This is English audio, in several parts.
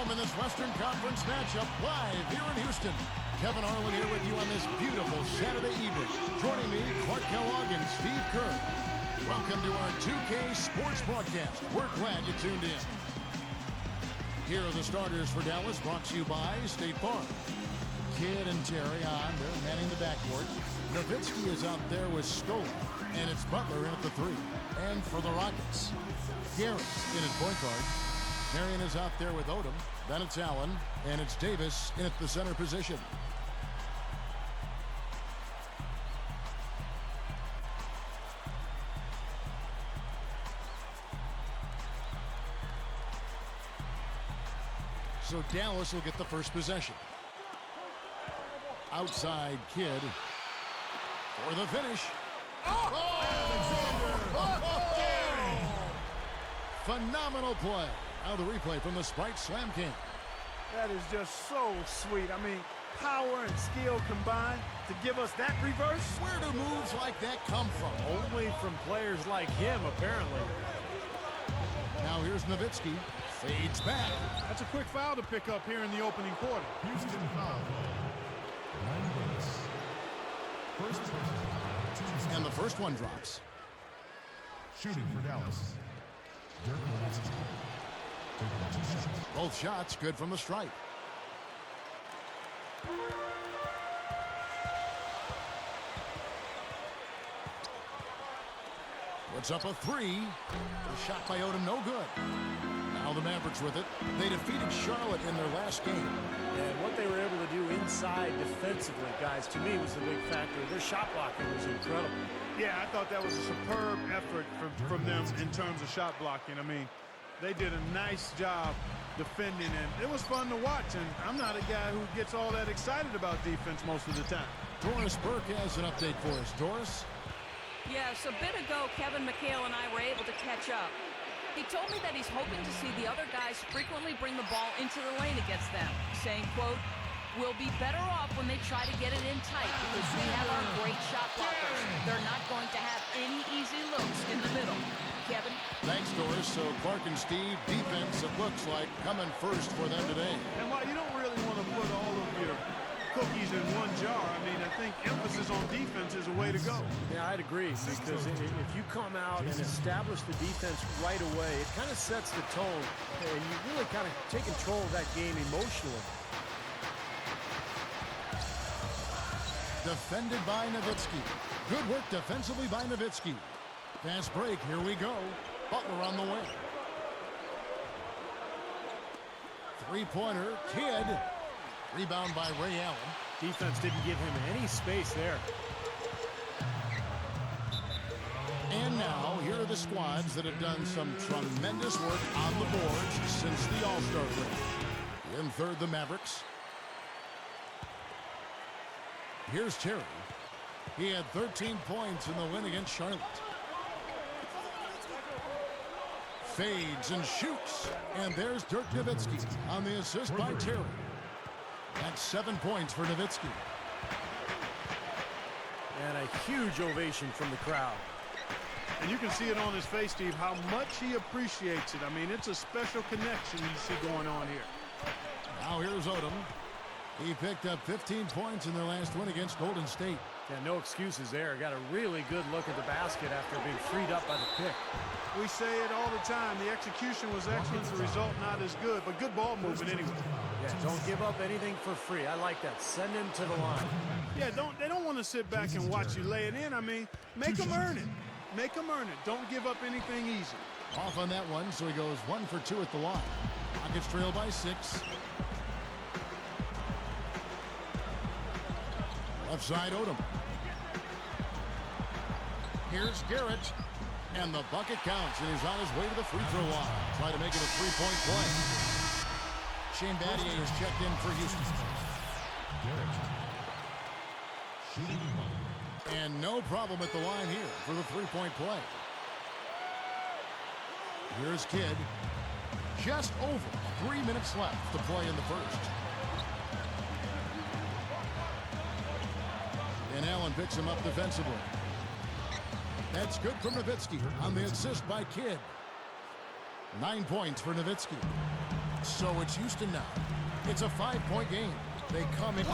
home in this Western Conference matchup live here in Houston. Kevin Harlan here with you on this beautiful Saturday evening. Joining me, Clark Kellogg and Steve Kerr. Welcome to our 2K Sports Broadcast. We're glad you tuned in. Here are the starters for Dallas, brought to you by State Farm. Kidd and Terry on. They're manning the backcourt. Nowitzki is out there with Scola, and it's Butler in at the 3. And for the Rockets, Garrett in at point guard. Marion is out there with Odom. Then it's Allen, and it's Davis in at the center position. So Dallas will get the first possession. Outside Kidd for the finish. Phenomenal play. Now the replay from the Sprite Slam King. That is just so sweet. I mean, power and skill combined to give us that reverse. Where do moves like that come from? Only from players like him, apparently. Now here's Nowitzki. Fades back. That's a quick foul to pick up here in the opening quarter. Houston foul. 9 minutes. First person. And the first one drops. Shooting for Dallas. Dirk Nowitzki. Both shots good from the stripe. Puts up a 3. The shot by Odom, no good. Now the Mavericks with it. They defeated Charlotte in their last game. And what they were able to do inside defensively, guys, to me was the big factor. Their shot blocking was incredible. Yeah, I thought that was a superb effort from them in terms of shot blocking. I mean, they did a nice job defending, and it was fun to watch. And I'm not a guy who gets all that excited about defense most of the time. Doris Burke has an update for us. Doris? Yes, a bit ago, Kevin McHale and I were able to catch up. He told me that he's hoping to see the other guys frequently bring the ball into the lane against them, saying, quote, "We'll be better off when they try to get it in tight because we have our great shot blockers. They're not going to have any easy looks in the middle." Kevin? Thanks, Doris. So Clark and Steve, defense, it looks like, coming first for them today. And while you don't really want to put all of your cookies in one jar, I mean, I think emphasis on defense is a way to go. Yeah, I'd agree, because if you come out and establish the defense right away, it kind of sets the tone, and you really kind of take control of that game emotionally. Defended by Nowitzki. Good work defensively by Nowitzki. Fast break, here we go. Butler on the way. Three-pointer, Kidd. Rebound by Ray Allen. Defense didn't give him any space there. And now, here are the squads that have done some tremendous work on the boards since the All-Star break. In third, the Mavericks. Here's Terry. He had 13 points in the win against Charlotte. Fades and shoots. And there's Dirk Nowitzki on the assist by Terry. That's 7 points for Nowitzki. And a huge ovation from the crowd. And you can see it on his face, Steve, how much he appreciates it. I mean, it's a special connection you see going on here. Now here's Odom. He picked up 15 points in their last win against Golden State. Yeah, no excuses there. Got a really good look at the basket after being freed up by the pick. We say it all the time. The execution was excellent. The result not as good, but good ball movement anyway. Yeah, don't give up anything for free. I like that. Send him to the line. Yeah, they don't want to sit back and watch you lay it in. I mean, make them earn it. Make them earn it. Don't give up anything easy. Off on that one, so he goes 1 for 2 at the line. Rockets trail by 6. Left side, Odom. Here's Garrett. And the bucket counts, and he's on his way to the free throw line. Trying to make it a three-point play. Shane Battier is checked in for Houston. And no problem at the line here for the three-point play. Here's Kidd. Just over 3 minutes left to play in the first. And Allen picks him up defensively. That's good from Nowitzki on the assist by Kidd. 9 points for Nowitzki. So it's Houston now. It's a 5-point game. They come in.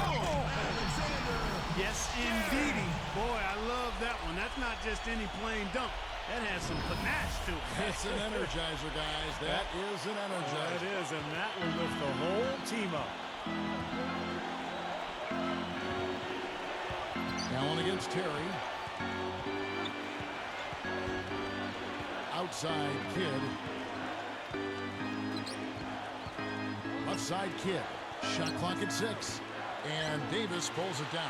Yes, indeedy. Boy, I love that one. That's not just any plain dunk. That has some panache to it. It's an energizer, guys. That is an energizer. It is, and that will lift the whole team up. Allen against Terry. Outside Kidd. Left side Kidd. Shot clock at 6. And Davis pulls it down.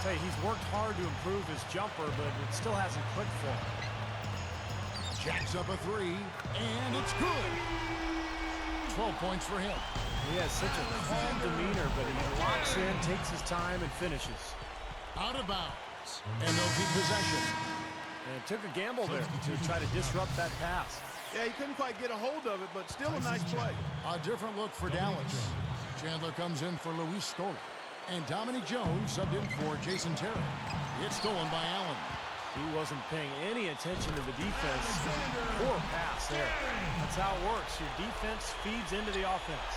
Hey, he's worked hard to improve his jumper, but it still hasn't clicked for him. Jacks up a 3, and it's good. 12 points for him. He has such a calm demeanor, but he locks in, takes his time, and finishes. Out of bounds. And they'll keep possession. And it took a gamble there to try to disrupt that pass. Yeah, he couldn't quite get a hold of it, but still a nice play. A different look for Dallas. Chandler comes in for Luis Scola. And Dominic Jones subbed in for Jason Terry. It's stolen by Allen. He wasn't paying any attention to the defense. Poor pass there. That's how it works. Your defense feeds into the offense.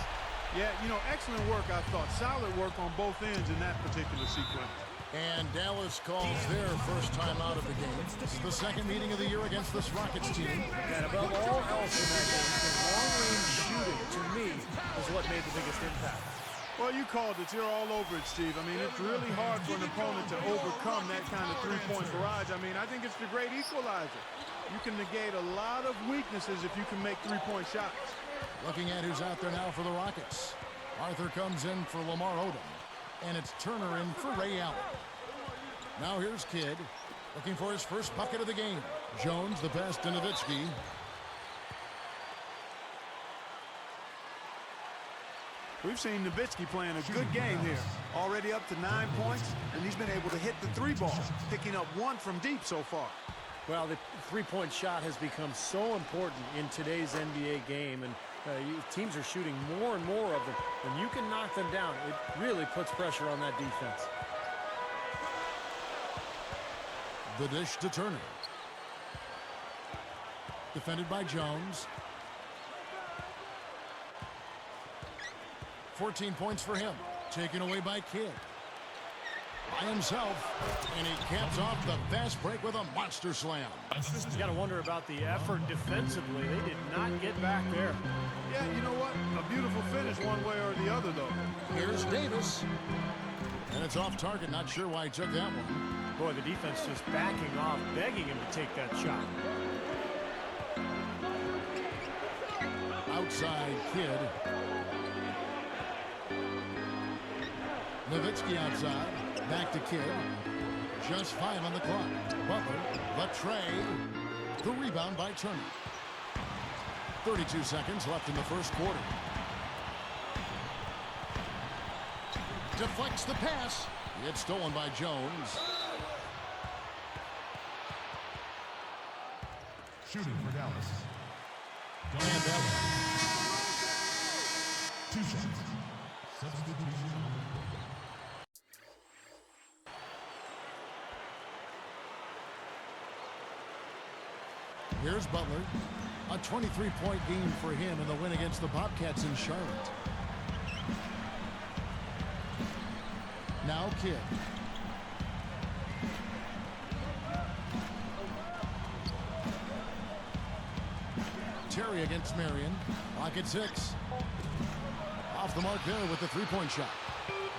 Yeah, you know, excellent work, I thought. Solid work on both ends in that particular sequence. And Dallas calls their first time out of the game. This is the second meeting of the year against this Rockets team. And above all else in that game, the long-range shooting, to me, is what made the biggest impact. Well, you called it. You're all over it, Steve. I mean, it's really hard for an opponent to overcome that kind of three-point barrage. I mean, I think it's the great equalizer. You can negate a lot of weaknesses if you can make three-point shots. Looking at who's out there now for the Rockets. Arthur comes in for Lamar Odom. And it's Turner in for Ray Allen. Now here's Kidd, looking for his first bucket of the game. Jones, the pass to Nowitzki. We've seen Nowitzki playing a good game here. Already up to 9 points, and he's been able to hit the three ball, picking up 1 from deep so far. Well, the three-point shot has become so important in today's NBA game, and teams are shooting more and more of them. When you can knock them down, it really puts pressure on that defense. The dish to Turner. Defended by Jones. 14 points for him. Taken away by Kidd. By himself. And he caps off the fast break with a monster slam. You got to wonder about the effort defensively. They did not get back there. Yeah, you know what? A beautiful finish one way or the other, though. Here's Davis. And it's off target. Not sure why he took that one. Boy, the defense just backing off, begging him to take that shot. Outside Kidd. Nowitzki outside. Back to Kidd. Just 5 on the clock. Butler. Latrey. The rebound by Turner. 32 seconds left in the first quarter. Deflects the pass. It's stolen by Jones. Shooting for Dallas. And Allen. 2 shots. Substitution. Here's Butler. A 23-point game for him in the win against the Bobcats in Charlotte. Now Kidd. Terry against Marion. Clock at 6. Off the mark there with the three-point shot.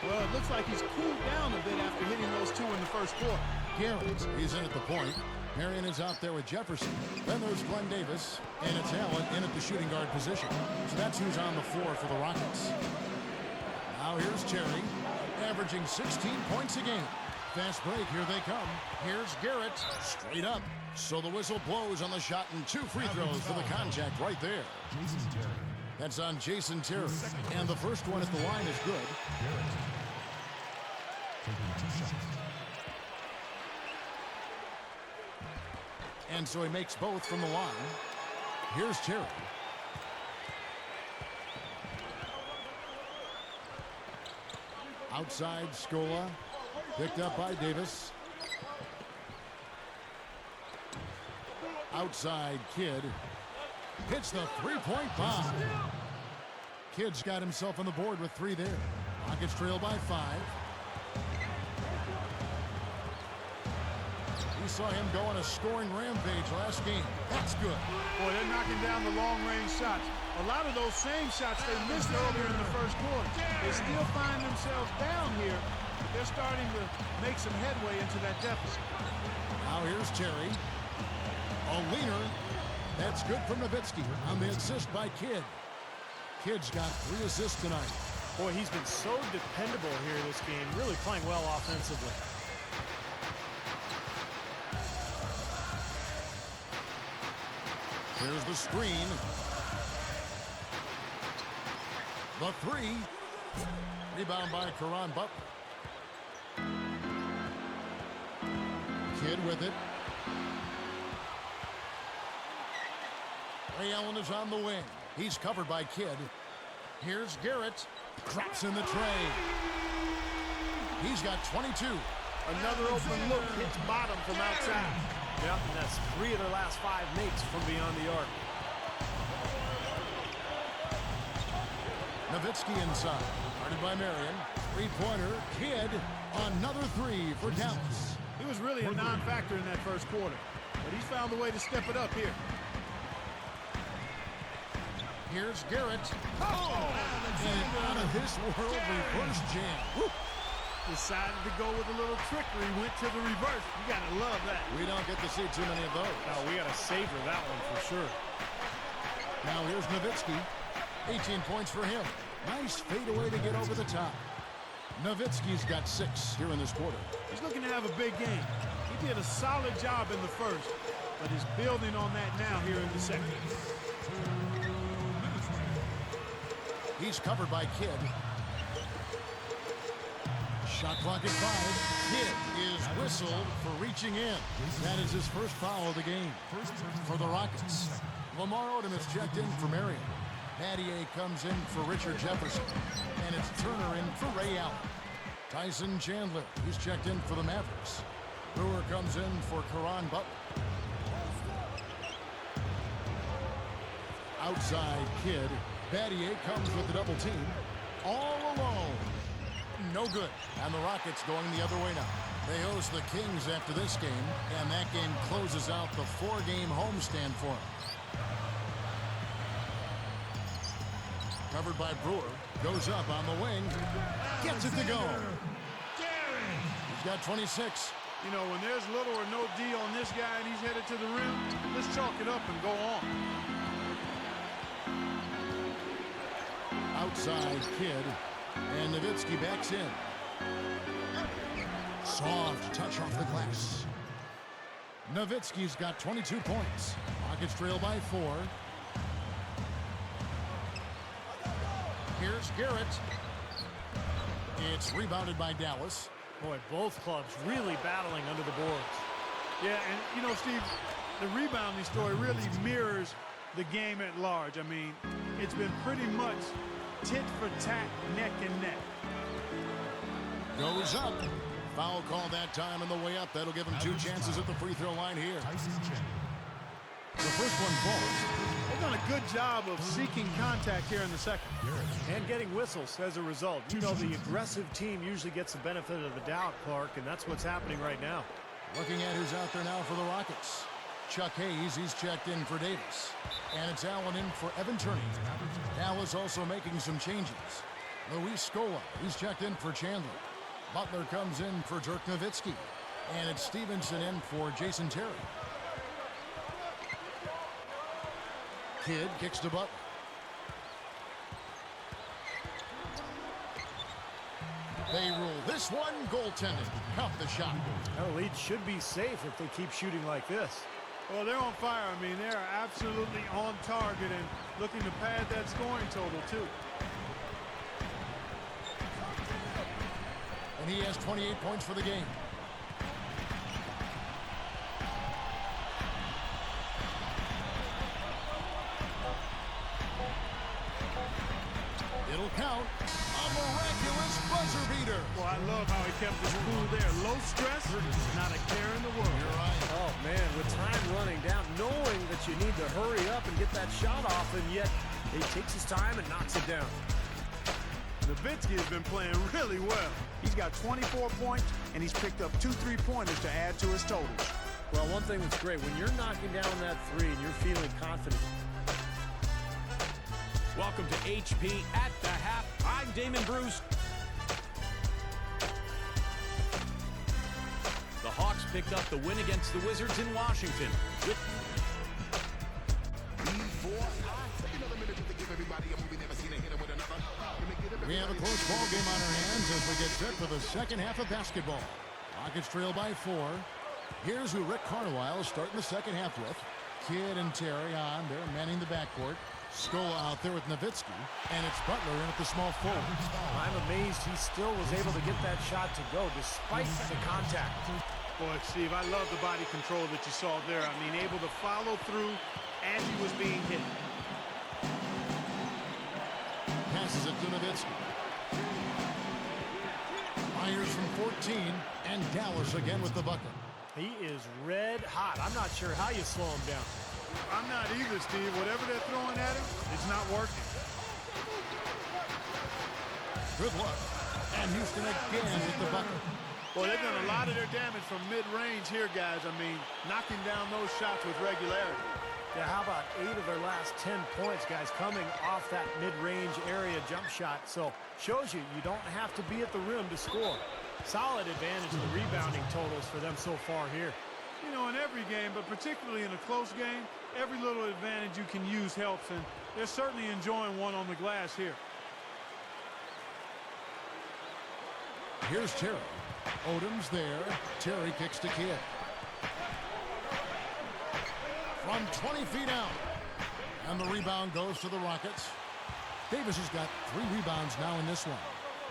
Well, it looks like he's cooled down a bit after hitting those 2 in the first quarter. Garrett, he's in at the point. Marion is out there with Jefferson. Then there's Glenn Davis, and it's Allen in at the shooting guard position. So that's who's on the floor for the Rockets. Now here's Terry, averaging 16 points a game. Fast break, here they come. Here's Garrett, straight up. So the whistle blows on the shot, and 2 free throws for the contact right there. Jason Terry. That's on Jason Terry. And the first one at the line is good. Garrett. Taking 2 shots. And so he makes both from the line. Here's Terry. Outside Scola. Picked up by Davis. Outside Kidd. Hits the three-point bomb. Kidd's got himself on the board with 3 there. Rockets trail by 5. We saw him go on a scoring rampage last game. That's good. Boy, they're knocking down the long-range shots. A lot of those same shots they missed earlier in the first quarter. They still find themselves down here, but they're starting to make some headway into that deficit. Now here's Terry. A leaner. That's good from Nowitzki on the assist by Kidd. Kidd's got 3 assists tonight. Boy, he's been so dependable here this game, really playing well offensively. Here's the screen. The 3. Rebound by Caron Butler. Kidd with it. Ray Allen is on the wing. He's covered by Kidd. Here's Garrett. Drops in the tray. He's got 22. Another open look hits bottom from outside. Yep, and that's 3 of their last 5 makes from beyond the arc. Nowitzki inside. Guarded by Marion. 3-pointer. Kidd. Another 3 for Dallas. He was really a non-factor in that first quarter, but he's found a way to step it up here. Here's Garrett. Oh! And out of this world reverse jam. Woo. Decided to go with a little trickery, went to the reverse. You gotta love that. We don't get to see too many of those. No, we got to savor that one for sure. Now here's Nowitzki. 18 points for him. Nice fadeaway to get over the top. Nowitzki's got 6 here in this quarter. He's looking to have a big game. He did a solid job in the first, but he's building on that now here in the second. He's covered by Kidd. Shot clock at 5. Kidd is whistled for reaching in. That is his first foul of the game for the Rockets. Lamar Odom is checked in for Marion. Battier comes in for Richard Jefferson. And it's Turner in for Ray Allen. Tyson Chandler, he's checked in for the Mavericks. Brewer comes in for Caron Butler. Outside Kidd. Battier comes with the double team. All alone. No good. And the Rockets going the other way now. They host the Kings after this game, and that game closes out the 4-game homestand for them. Covered by Brewer. Goes up on the wing. Gets it to go. He's got 26. You know, when there's little or no D on this guy and he's headed to the rim, let's chalk it up and go on. Outside Kidd, and Nowitzki backs in. Soft touch off the glass. Nowitzki's got 22 points. Rockets trail by 4. Here's Garrett. It's rebounded by Dallas. Boy, both clubs really battling under the boards. Yeah, and you know, Steve, the rebounding story really mirrors the game at large. I mean, it's been pretty much tit for tat, neck and neck. Goes up. Foul call that time on the way up. That'll give him 2 chances at the free throw line here. The first one falls. They've done a good job of seeking contact here in the second. And getting whistles as a result. You know, the aggressive team usually gets the benefit of the doubt, Clark, and that's what's happening right now. Looking at who's out there now for the Rockets. Chuck Hayes, he's checked in for Davis. And it's Allen in for Evan Turney. Dallas also making some changes. Luis Scola, he's checked in for Chandler. Butler comes in for Dirk Nowitzki. And it's Stevenson in for Jason Terry. Kidd kicks to Butler. They rule this one goaltending. Count the shot. Well, the lead should be safe if they keep shooting like this. Well, they're on fire. I mean, they're absolutely on target and looking to pad that scoring total, too. And he has 28 points for the game. It'll count. A miraculous buzzer beater. Well, I love how he kept his cool there. Low stress, not a care in the world. You're right. Oh, man, with time running down, knowing that you need to hurry up and get that shot off, and yet he takes his time and knocks it down. Nowitzki has been playing really well. He's got 24 points, and he's picked up 2 3-pointers to add to his total. Well, one thing that's great, when you're knocking down that three and you're feeling confident. Welcome to HP at the half. I'm Damon Bruce. The Hawks picked up the win against the Wizards in Washington. We have a close ball game on our hands as we get set for the second half of basketball. Rockets trail by 4. Here's who Rick Carlisle is starting the second half with. Kidd and Terry on. They're manning the backcourt. Scola out there with Nowitzki. And it's Butler in at the small forward. I'm amazed he still was able to get that shot to go despite the contact. Boy, Steve, I love the body control that you saw there. I mean, able to follow through as he was being hit. Passes it to Nowitzki. Myers from 14. And Dallas again with the bucket. He is red hot. I'm not sure how you slow him down. I'm not either, Steve. Whatever they're throwing at him, it's not working. Good luck. And Houston again with the bucket. Well, they've done a lot of their damage from mid-range here, guys. I mean, knocking down those shots with regularity. Yeah, how about 8 of their last 10 points, guys, coming off that mid-range area jump shot. So, shows you don't have to be at the rim to score. Solid advantage in the rebounding totals for them so far here. You know, in every game, but particularly in a close game, every little advantage you can use helps, and they're certainly enjoying one on the glass here. Here's Terry. Odom's there. Terry kicks to Kidd. From 20 feet out. And the rebound goes to the Rockets. Davis has got 3 rebounds now in this one.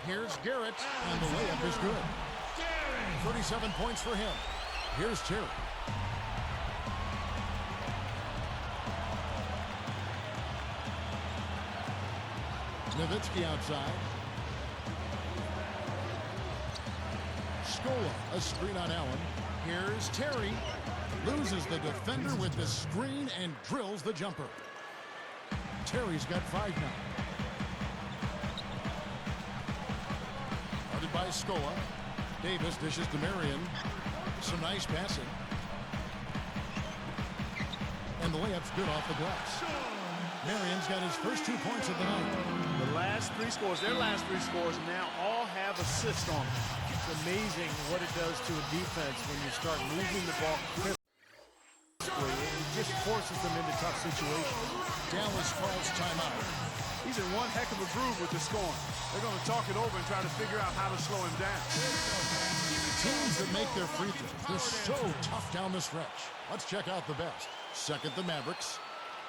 Here's Garrett, and the layup is good. 37 points for him. Here's Terry. Nowitzki outside. Scola, a screen on Allen. Here's Terry. Loses the defender with the screen and drills the jumper. Terry's got 5 now. Guarded by Scola. Davis dishes to Marion. Some nice passing. And the layup's good off the glass. Marion's got his first 2 points of the night. The last 3 scores, their last 3 scores now all have assists on them. It's amazing what it does to a defense when you start moving the ball quickly. It just forces them into tough situations. Dallas calls timeout. He's in one heck of a groove with the scoring. They're going to talk it over and try to figure out how to slow him down. Teams that make their free throws, they're so tough down the stretch. Let's check out the best. Second, the Mavericks.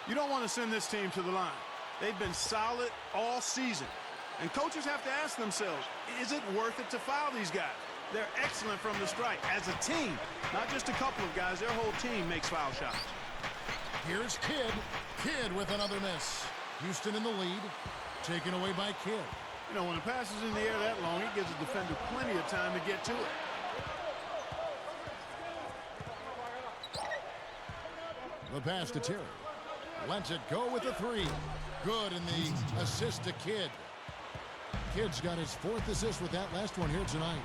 You don't want to send this team to the line. They've been solid all season. And coaches have to ask themselves, is it worth it to foul these guys? They're excellent from the strike as a team. Not just a couple of guys. Their whole team makes foul shots. Here's Kidd. Kidd with another miss. Houston in the lead. Taken away by Kidd. You know, when the pass is in the air that long, it gives the defender plenty of time to get to it. The pass to Terry. Lets it go with the 3. Good in the assist to Kidd. Kidd's got his 4th assist with that last one here tonight.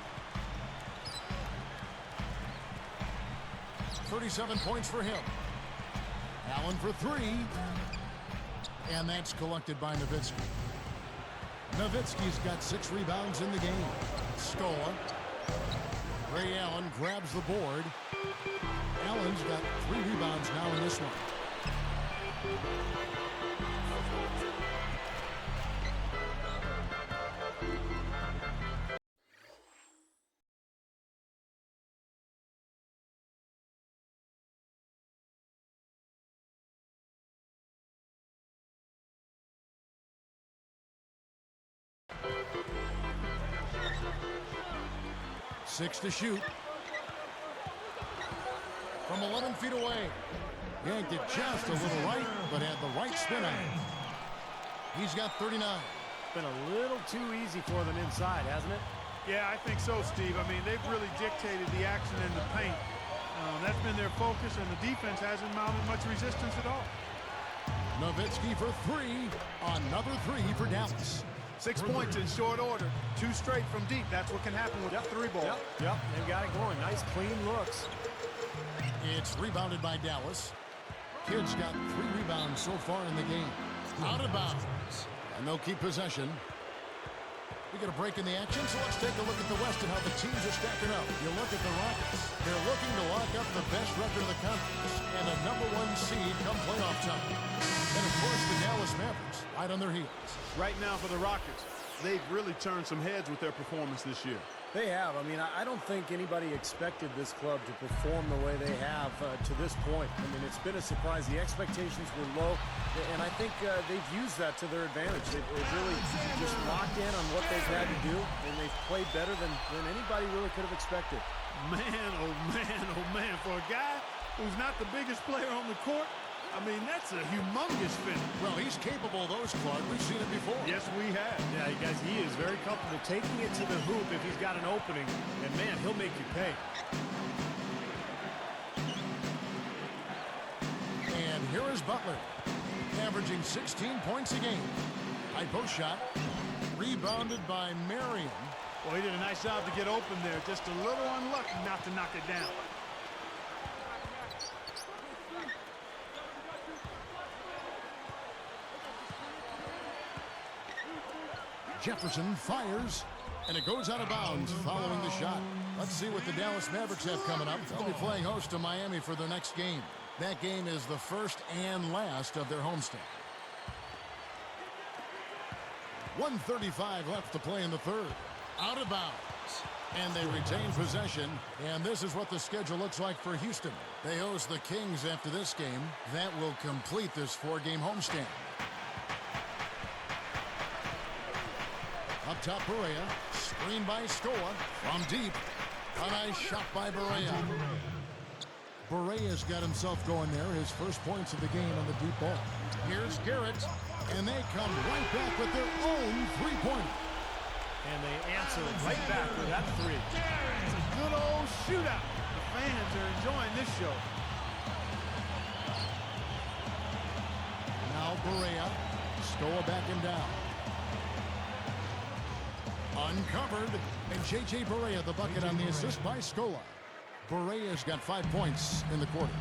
37 points for him. Allen for 3. And that's collected by Nowitzki. Nowitzki's got 6 rebounds in the game. Scola. Ray Allen grabs the board. Allen's got 3 rebounds now in this one. Six to shoot. From 11 feet away. Yanked it just a little right, but had the right spin on it. He's got 39. Been a little too easy for them inside, hasn't it? Yeah, I think so, Steve. I mean, they've really dictated the action in the paint. That's been their focus, and the defense hasn't mounted much resistance at all. Nowitzki for three. Another three for Dallas. 6 points in short order. 2 straight from deep. That's what can happen with the 3-ball. Yep, they've got it going. Nice, clean looks. It's rebounded by Dallas. Kidd's got 3 rebounds so far in the game. Out of bounds. And they'll keep possession. We get a break in the action, so let's take a look at the West and how the teams are stacking up. You look at the Rockets. They're looking to lock up the best record of the conference and a #1 seed come playoff time. And, of course, the Dallas Mavericks right on their heels. Right now for the Rockets, they've really turned some heads with their performance this year. They have. I mean, I don't think anybody expected this club to perform the way they have to this point. I mean, it's been a surprise. The expectations were low, and I think they've used that to their advantage. They've really just locked in on what they've had to do, and they've played better than anybody really could have expected. Man, oh man, for a guy who's not the biggest player on the court, I mean, that's a humongous finish. Well, he's capable of those, Clark. We've seen it before. Yes, we have. Yeah, you guys, he is very comfortable taking it to the hoop if he's got an opening, and, man, he'll make you pay. And here is Butler, averaging 16 points a game. High post shot, rebounded by Marion. Well, he did a nice job to get open there. Just a little unlucky not to knock it down. Jefferson fires, and it goes out of bounds following the shot. Let's see what the Dallas Mavericks have coming up. They'll be playing host to Miami for their next game. That game is the first and last of their homestand. 1:35 left to play in the third. Out of bounds. And they retain possession. And this is what the schedule looks like for Houston. They host the Kings after this game. That will complete this 4-game homestand. Up top, Barea. Screen by Scoa. From deep. A nice shot by Barea. Barea's got himself going there. His first points of the game on the deep ball. Here's Garrett. And they come right back with their own 3-pointer. And they answer right back with that 3. It's a good old shootout. The fans are enjoying this show. Now Barea. Scoa backing down. Uncovered, and J.J. Barea the bucket on the assist by Scola. Barea's got 5 points in the quarter.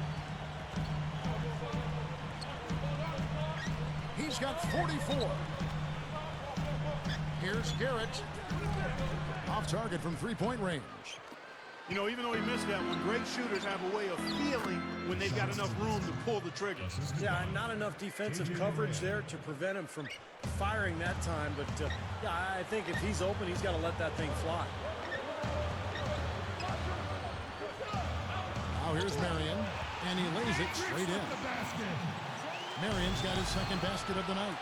He's got 44. Here's Garrett. Off target from 3-point range. You know, even though he missed that one, great shooters have a way of feeling when they've got enough room to pull the trigger. Yeah, not enough defensive coverage there to prevent him from firing that time. But, yeah, I think if he's open, he's got to let that thing fly. Now here's Marion, and he lays it straight in. Marion's got his second basket of the night.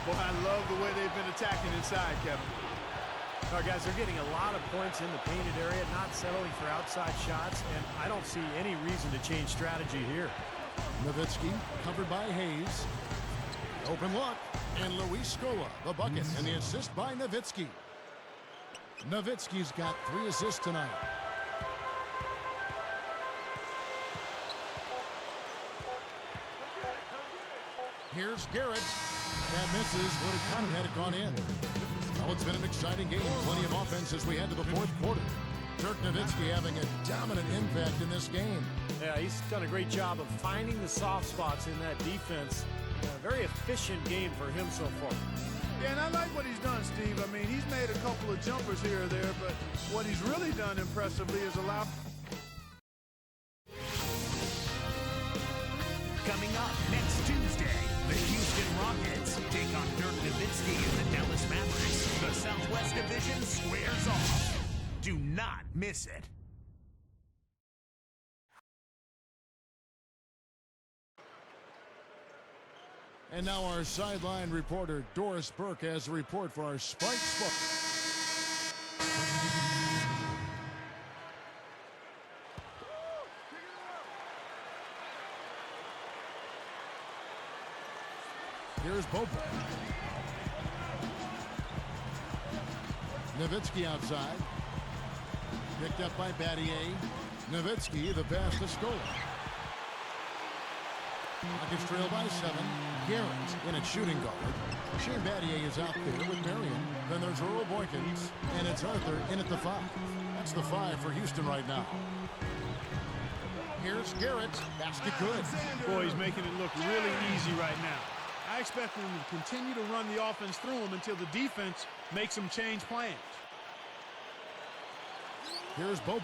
Well, I love the way they've been attacking inside, Kevin. All right, guys, they're getting a lot of points in the painted area, not settling for outside shots, and I don't see any reason to change strategy here. Nowitzki covered by Hayes. Open look, and Luis Scola, the bucket, and the assist by Nowitzki. Nowitzki's got 3 assists tonight. Here's Garrett. That misses, would have kind of had it gone in. Well, it's been an exciting game. Plenty of offense as we head to the 4th quarter. Dirk Nowitzki having a dominant impact in this game. Yeah, he's done a great job of finding the soft spots in that defense. Very efficient game for him so far. Yeah, and I like what he's done, Steve. I mean, he's made a couple of jumpers here or there, but what he's really done impressively is allow... Coming up next Tuesday, the Houston Rockets take on Dirk Nowitzki and the Dallas Mavericks. The Southwest Division squares off. Do not miss it. And now our sideline reporter, Doris Burke, has a report for our Spike Sports. Here's Bobo. Nowitzki outside. Picked up by Battier. Nowitzki, the pass to Scola. Rockets trail by 7. Garrett in at shooting guard. Shane Battier is out there with Marion. Then there's Earl Boykins, and it's Arthur in at the 5. That's the 5 for Houston right now. Here's Garrett. Basket good. Boy, he's making it look really easy right now. I expect them to continue to run the offense through him until the defense makes them change plans. Here's Bobo.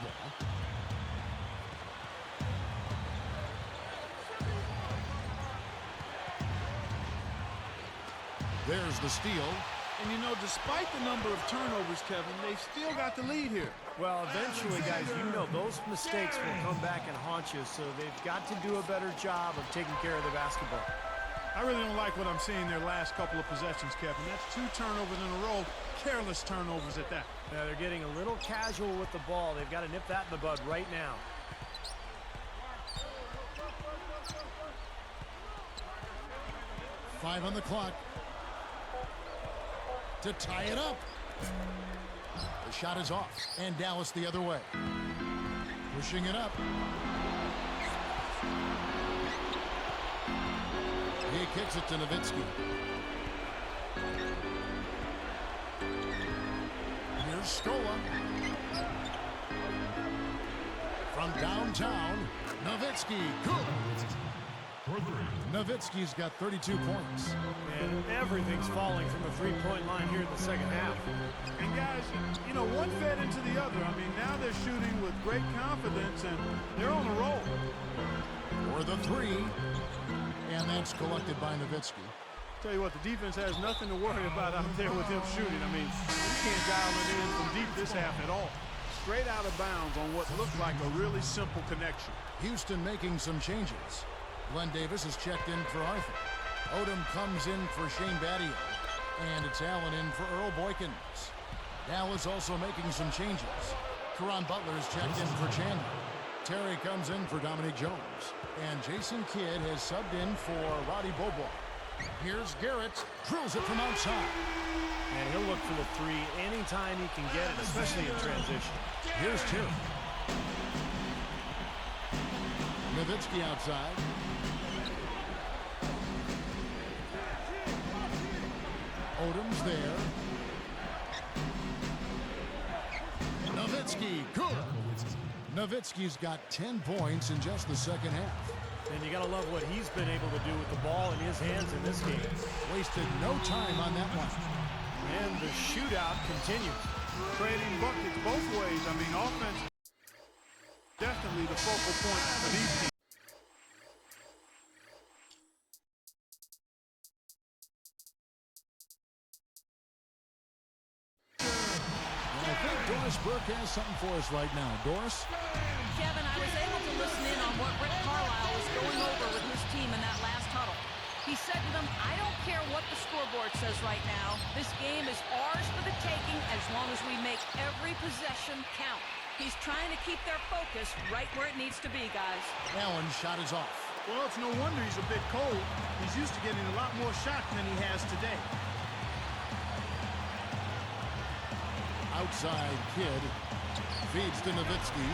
There's the steal. And, you know, despite the number of turnovers, Kevin, they've still got the lead here. Well, eventually, guys, you know those mistakes will come back and haunt you, so they've got to do a better job of taking care of the basketball. I really don't like what I'm seeing their last couple of possessions, Kevin. That's 2 turnovers in a row, careless turnovers at that. Yeah, they're getting a little casual with the ball. They've got to nip that in the bud right now. Five on the clock. To tie it up. The shot is off, and Dallas the other way. Pushing it up. He kicks it to Nowitzki. Here's Scola. From downtown, Nowitzki. Good. Nowitzki's got 32 points. And everything's falling from the three-point line here in the second half. And, guys, you know, one fed into the other. I mean, now they're shooting with great confidence, and they're on a roll. For the 3. And that's collected by Nowitzki. Tell you what, the defense has nothing to worry about out there with him shooting. I mean, you can't dial it in from deep this half at all. Straight out of bounds on what looked like a really simple connection. Houston making some changes. Glenn Davis is checked in for Arthur. Odom comes in for Shane Battier. And it's Allen in for Earl Boykins. Dallas also making some changes. Caron Butler is checked in for Chandler. Terry comes in for Dominique Jones. And Jason Kidd has subbed in for Roddy Bobo. Here's Garrett. Drills it from outside. And he'll look for the 3 anytime he can get it, especially in transition. Here's Terry. Nowitzki outside. Odom's there. Nowitzki, good. Nowitzki's got 10 points in just the second half. And you got to love what he's been able to do with the ball in his hands in this game. Wasted no time on that one. And the shootout continues. Trading buckets both ways. I mean, offense definitely the focal point for these teams. I think Doris Burke has something for us right now. Doris? Kevin, I was able to listen in on what Rick Carlisle was going over with his team in that last huddle. He said to them, I don't care what the scoreboard says right now. This game is ours for the taking as long as we make every possession count. He's trying to keep their focus right where it needs to be, guys. Allen's shot is off. Well, it's no wonder he's a bit cold. He's used to getting a lot more shots than he has today. Outside Kidd. Feeds to Nowitzki.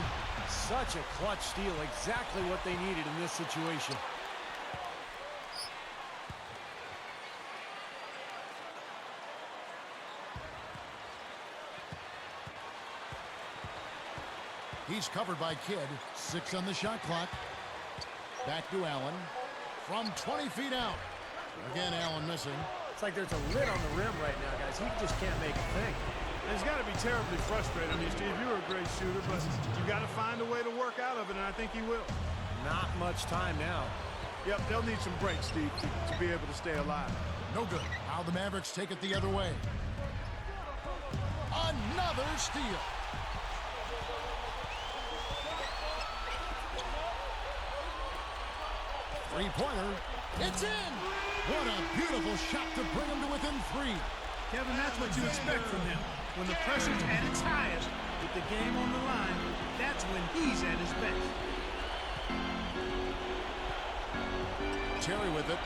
Such a clutch steal. Exactly what they needed in this situation. He's covered by Kidd. 6 on the shot clock. Back to Allen. From 20 feet out. Again, Allen missing. It's like there's a lid on the rim right now, guys. He just can't make a thing. And he's got to be terribly frustrated. I mean, Steve, you're a great shooter, but you got to find a way to work out of it, and I think he will. Not much time now. Yep, they'll need some breaks, Steve, to be able to stay alive. No good. Now the Mavericks take it the other way. Another steal. Three-pointer. It's in. What a beautiful shot to bring him to within 3. Kevin, that's what you expect from him. When the pressure's at its highest, with the game on the line, that's when he's at his best. Terry with it.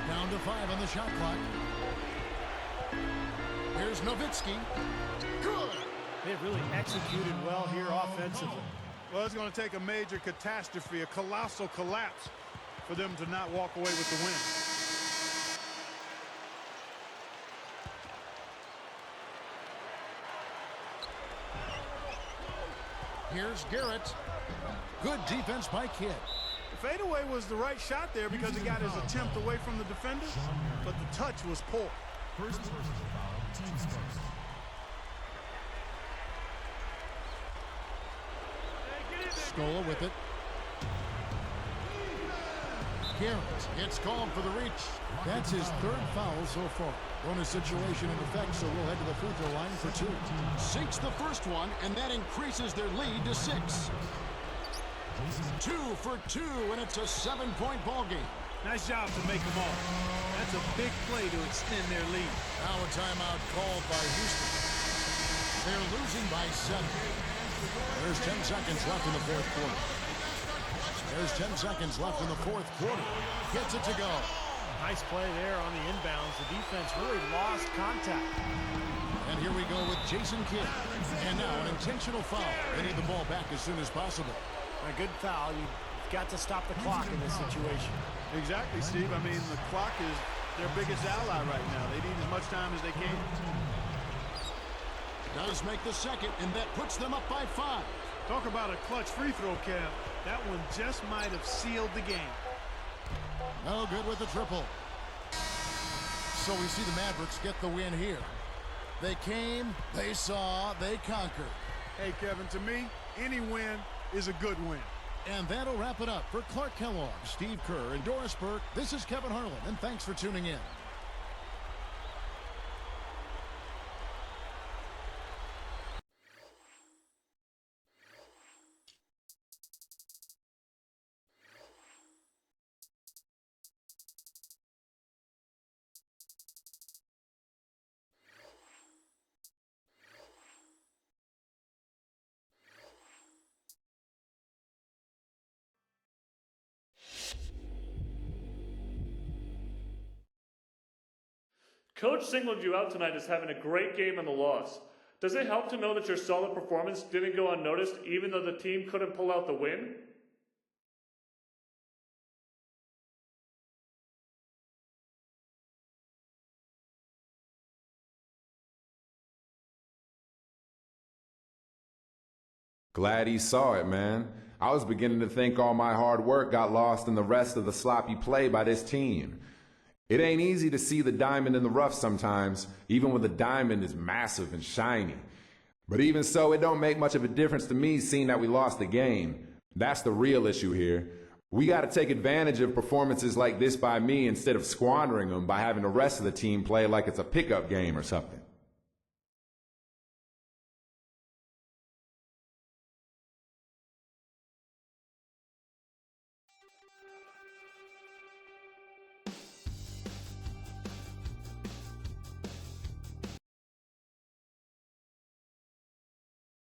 Down Down to 5 on the shot clock. Here's Nowitzki. Good. They've really executed well here offensively. Well, it's going to take a major catastrophe, a colossal collapse, for them to not walk away with the win. Here's Garrett. Good defense by Kidd. The fadeaway was the right shot there because he got his attempt away from the defender, but the touch was poor. First personal foul, team's first. Scola with it. Garrett gets called for the reach. That's his third foul so far. Bonus situation in effect, so we'll head to the free throw line for 2. Sinks the first one, and that increases their lead to 6. 2 for 2, and it's a 7-point ball game. Nice job to make them all. That's a big play to extend their lead. Now a timeout called by Houston. They're losing by 7. There's 10 seconds left in the fourth quarter. There's 10 seconds left in the fourth quarter. Gets it to go. Nice play there on the inbounds. The defense really lost contact. And here we go with Jason Kidd. And now an intentional foul. They need the ball back as soon as possible. A good foul. You've got to stop the clock in this situation. Exactly, Steve. I mean, the clock is their biggest ally right now. They need as much time as they can. Does make the second, and that puts them up by 5. Talk about a clutch free throw, Kev. That one just might have sealed the game. No good with the triple. So we see the Mavericks get the win here. They came, they saw, they conquered. Hey, Kevin, to me, any win is a good win. And that'll wrap it up for Clark Kellogg, Steve Kerr, and Doris Burke. This is Kevin Harlan, and thanks for tuning in. Coach singled you out tonight as having a great game in the loss. Does it help to know that your solid performance didn't go unnoticed even though the team couldn't pull out the win? Glad he saw it, man. I was beginning to think all my hard work got lost in the rest of the sloppy play by this team. It ain't easy to see the diamond in the rough sometimes, even when the diamond is massive and shiny. But even so, it don't make much of a difference to me seeing that we lost the game. That's the real issue here. We got to take advantage of performances like this by me instead of squandering them by having the rest of the team play like it's a pickup game or something.